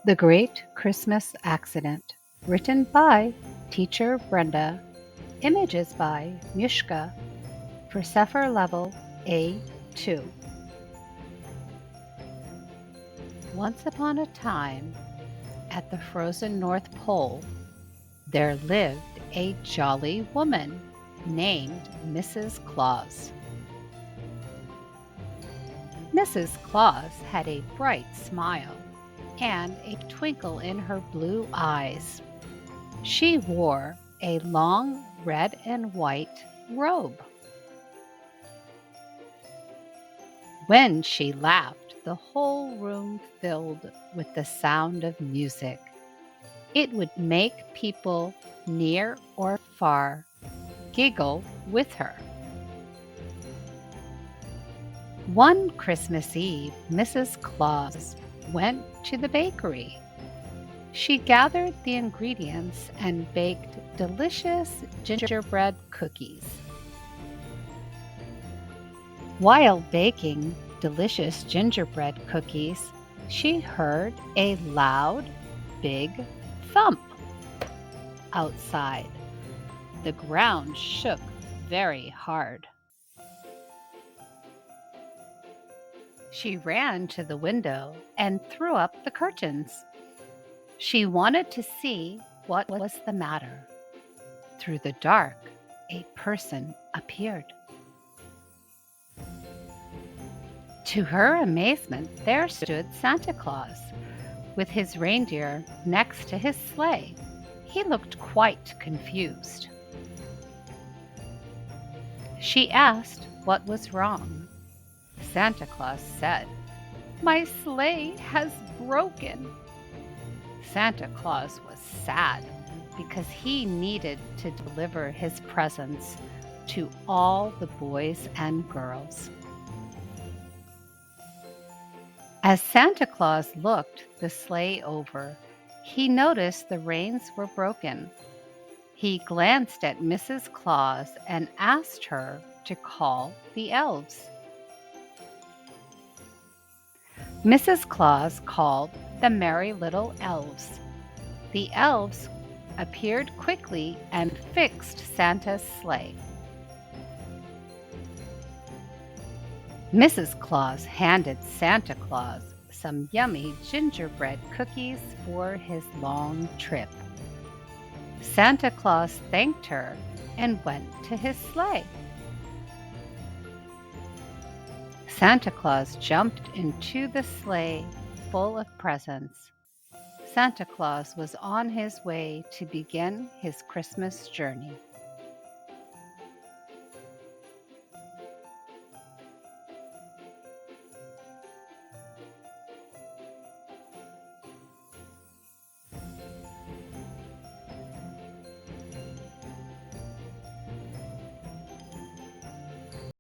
The Great Christmas Accident, written by Teacher Brenda, images by Mishka, for Sefer Level A2. Once upon a time, at the frozen North Pole, there lived a jolly woman named Mrs. Claus. Mrs. Claus had a bright smile and a twinkle in her blue eyes. She wore a long red and white robe. When she laughed, the whole room filled with the sound of music. It would make people near or far giggle with her. One Christmas Eve, Mrs. Claus went to the bakery. She gathered the ingredients and baked delicious gingerbread cookies. While baking delicious gingerbread cookies, she heard a loud, big thump outside. The ground shook very hard. She ran to the window and threw up the curtains. She wanted to see what was the matter. Through the dark, a person appeared. To her amazement, there stood Santa Claus with his reindeer next to his sleigh. He looked quite confused. She asked what was wrong. Santa Claus said, "My sleigh has broken." Santa Claus was sad because he needed to deliver his presents to all the boys and girls. As Santa Claus looked the sleigh over, he noticed the reins were broken. He glanced at Mrs. Claus and asked her to call the elves. Mrs. Claus called the merry little elves. The elves appeared quickly and fixed Santa's sleigh. Mrs. Claus handed Santa Claus some yummy gingerbread cookies for his long trip. Santa Claus thanked her and went to his sleigh. Santa Claus jumped into the sleigh full of presents. Santa Claus was on his way to begin his Christmas journey.